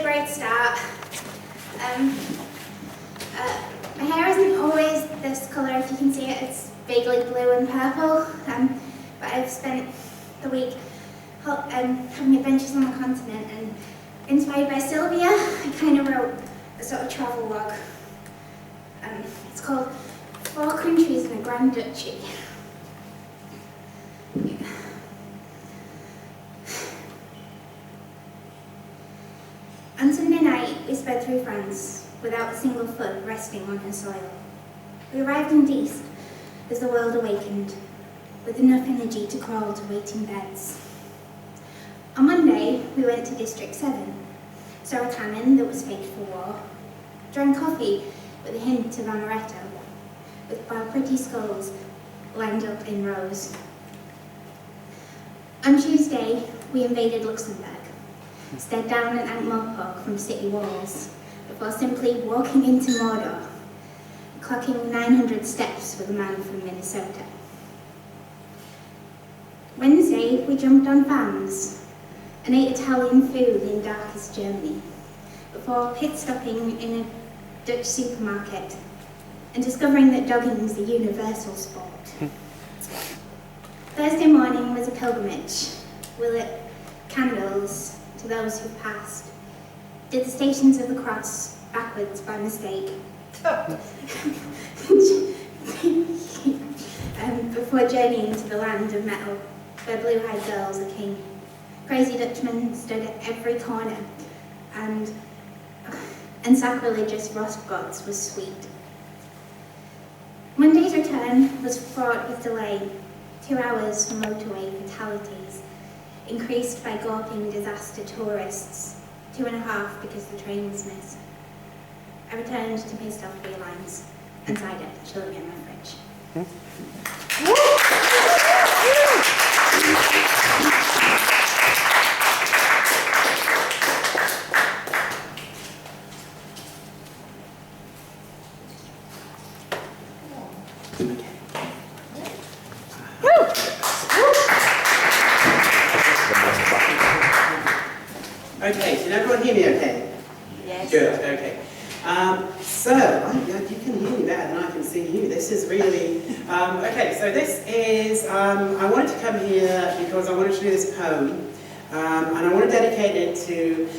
great start. My hair isn't always this colour, if you can see it. It's vaguely blue and purple. But I've spent the week having adventures on the continent, and inspired by Sylvia, I kind of wrote a sort of travel log. It's called 4 Countries and a Grand Duchy. On Sunday night, we sped through France without a single foot resting on her soil. We arrived in Diest as the world awakened, with enough energy to crawl to waiting beds. On Monday, we went to District 7, saw a cannon that was faked for war, drank coffee with a hint of amaretto, with 5 pretty skulls lined up in rows. On Tuesday, we invaded Luxembourg, stared down at Ankh-Morpork from city walls, before simply walking into Mordor, clocking 900 steps with a man from Minnesota. Wednesday, we jumped on vans and ate Italian food in darkest Germany, before pit-stopping in a Dutch supermarket and discovering that dogging is a universal sport. Thursday morning was a pilgrimage. We lit candles to those who passed, did the Stations of the Cross backwards by mistake, before journeying to the land of metal, where blue-eyed girls are king. Crazy Dutchmen stood at every corner, and sacrilegious Rosgods was sweet. Monday's return was fraught with delay, 2 hours for motorway fatalities, increased by gawping disaster tourists, 2.5 because the train was missed. I returned to pissed off beer lines and cider chilling in my fridge. Okay, can everyone hear me okay? Yes. Good, okay. You can hear me better than I can see you. This is really... okay, so this is... I wanted to come here because I wanted to do this poem, and I want to dedicate it to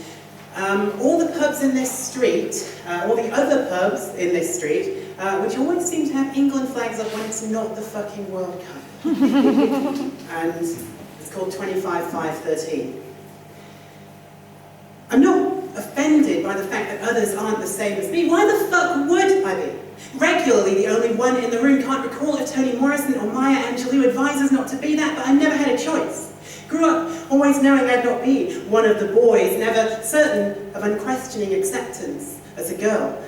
all the pubs in this street, all the other pubs in this street, which always seem to have England flags up when it's not the fucking World Cup. And it's called 25-5-13. I'm not offended by the fact that others aren't the same as me. Why the fuck would I be? Regularly, the only one in the room can't recall if Toni Morrison or Maya Angelou advised us not to be that, but I never had a choice. Grew up always knowing I'd not be one of the boys, never certain of unquestioning acceptance as a girl.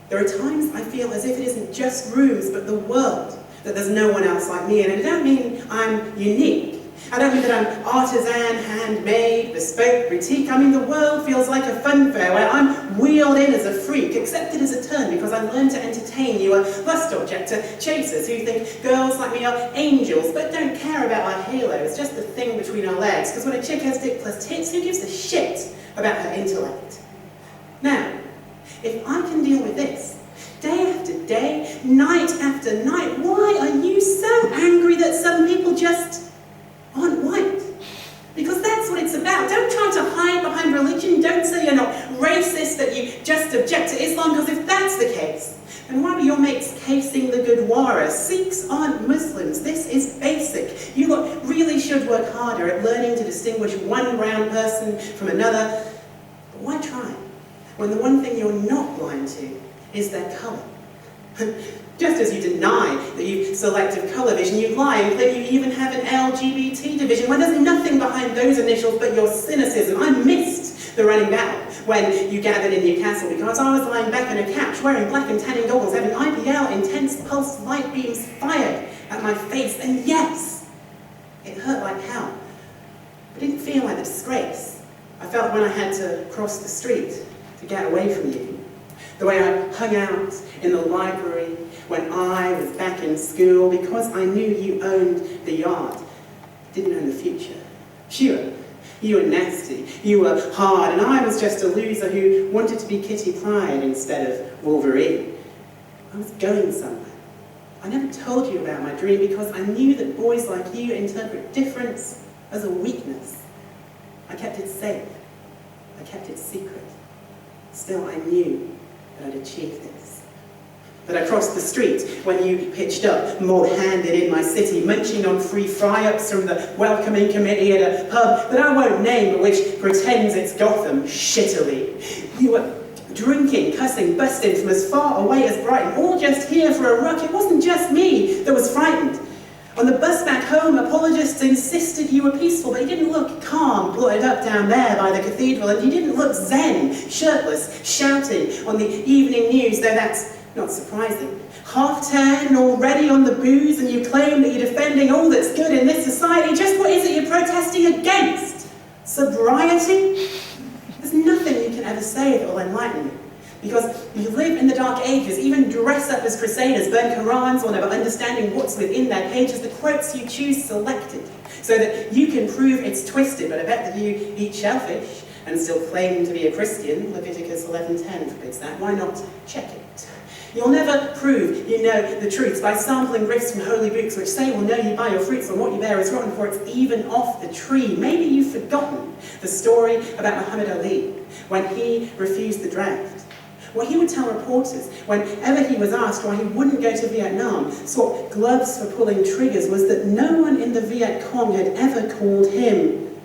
There are times I feel as if it isn't just rooms, but the world, that there's no one else like me. And I don't mean I'm unique. I don't mean that I'm artisan, handmade, bespoke, boutique. I mean the world feels like a fun fair where I'm wheeled in as a freak, accepted as a turn because I learned to entertain you, a lust object to chasers who think girls like me are angels but don't care about our halos, just the thing between our legs, because when a chick has dick plus tits, who gives a shit about her intellect? Now, if I can deal with this, day after day, night after night, why are you so angry that some people just aren't white? Because that's what it's about. Don't try to hide behind religion. Don't say you're not racist, that you just object to Islam, because if that's the case, then why were your mates casing the Gurdwara? Sikhs aren't Muslims. This is basic. You lot really should work harder at learning to distinguish one brown person from another. But why try when the one thing you're not blind to is their colour? Just as you deny that you've selective colour vision, you lie and claim you even have an LGBT division when there's nothing behind those initials but your cynicism. I missed the running battle when you gathered in Newcastle because I was lying back on a couch wearing black and tanning goggles, having IPL intense pulsed light beams fired at my face, and yes, it hurt like hell. But it didn't feel like a disgrace. I felt when I had to cross the street to get away from you. The way I hung out in the library when I was back in school because I knew you owned the yard, didn't own the future. Sure, You were nasty, you were hard, and I was just a loser who wanted to be Kitty Pryde instead of Wolverine. I was going somewhere. I never told you about my dream because I knew that boys like you interpret difference as a weakness. I kept it safe. I kept it secret. Still, I knew that I'd achieve this. That I crossed the street when you pitched up, mud-handed in my city, munching on free fry-ups from the welcoming committee at a pub that I won't name, but which pretends it's Gotham shittily. You were drinking, cussing, busting from as far away as Brighton, all just here for a ruck. It wasn't just me that was frightened. On the bus back home, apologists insisted you were peaceful, but you didn't look calm, blotted up down there by the cathedral, and you didn't look zen, shirtless, shouting on the evening news, though that's not surprising. Half-turned, already on the booze, and you claim that you're defending all that's good in this society. Just what is it you're protesting against? Sobriety? There's nothing you can ever say that will enlighten you. Because you live in the Dark Ages, even dress up as crusaders, burn Qurans or never understanding what's within their pages, the quotes you choose selected, so that you can prove it's twisted, but I bet that you eat shellfish and still claim to be a Christian. Leviticus 11:10 forbids that. Why not check it? You'll never prove you know the truths by sampling riffs from holy books which say will know you by your fruits and what you bear is rotten, for it's even off the tree. Maybe you've forgotten the story about Muhammad Ali when he refused the draft. What he would tell reporters whenever he was asked why he wouldn't go to Vietnam, swap gloves for pulling triggers, was that no one in the Viet Cong had ever called him.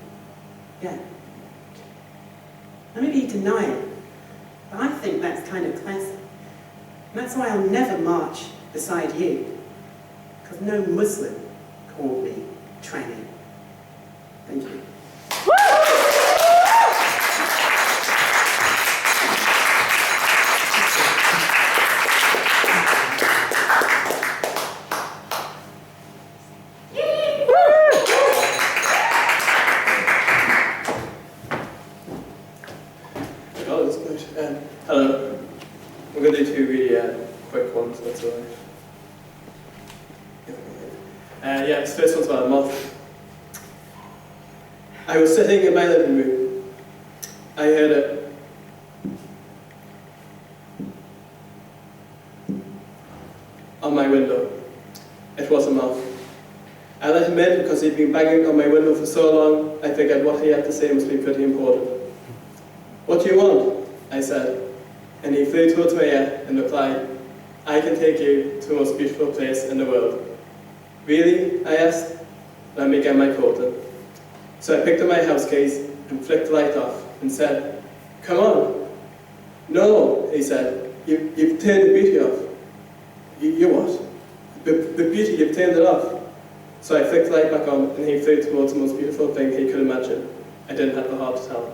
Yeah. Now maybe he'd deny it, but I think that's kind of classic. And that's why I'll never march beside you, because no Muslim called me tranny. Thank you. Hello. We're going to do two really quick ones, that's alright. Yeah, this first one's about a moth. I was sitting in my living room. I heard it. On my window. It was a moth. I let him in because he'd been banging on my window for so long, I figured what he had to say must be pretty important. What do you want? I said. And he flew towards my ear and replied, I can take you to the most beautiful place in the world. Really? I asked. Let me get my coat on. So I picked up my house keys and flicked the light off and said, come on. No, he said, you've turned the beauty off. You what? The beauty, you've turned it off. So I flicked the light back on and he flew towards the most beautiful thing he could imagine. I didn't have the heart to tell him.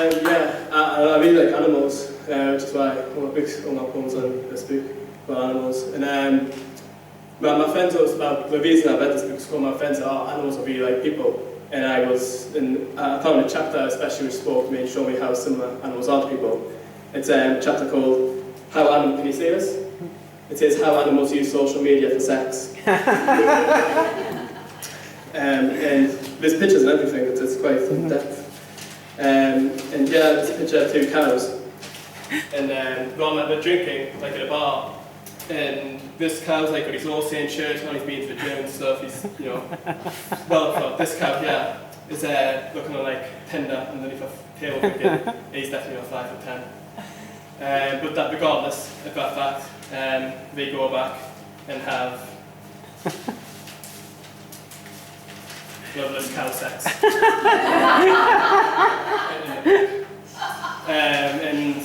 I really like animals, which is why all my poems on this book about animals. And my friends always, the reason I read this book is because my friends are animals are really like people. And I found a chapter especially which spoke to me and showed me how similar animals are to people. It's a chapter called How Animals, can you see this? It says How Animals Use Social Media for Sex. And there's pictures and everything, it's quite in depth. And yeah, there's a picture of two cows. And they're drinking, like at a bar. And this cow's like got his all Saint shirt on, he's been to the gym and stuff, he's, you know, well thought. This cow here is looking on like Tinder underneath a table thinking, he's definitely not 5'10". But that regardless of that fact, they go back and have loveless cow sex. And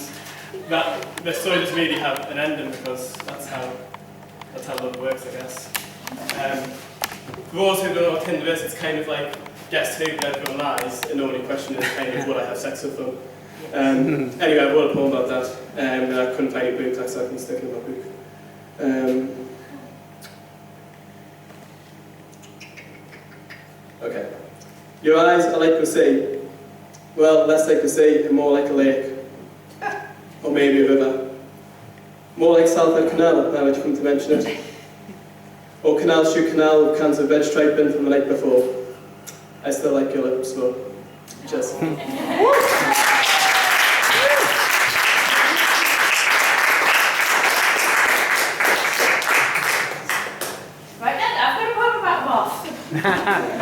that the story doesn't really have an ending because that's how love works, I guess. For those who don't know what Tinder is, it's kind of like guess who, then everyone lies, and the only question is kind of would I have sex with them. Anyway, I wrote a poem about that, and I couldn't find a book, so I can stick it in my book. Okay. Your eyes are like the sea. Well, less like the sea and more like a lake. Or maybe a river. More like Southend Canal, now that you come to mention it. Or Canal Street Canal with cans of veg stripe in from the night before. I still like your lips, so just. Right then, I've got a poem about moss.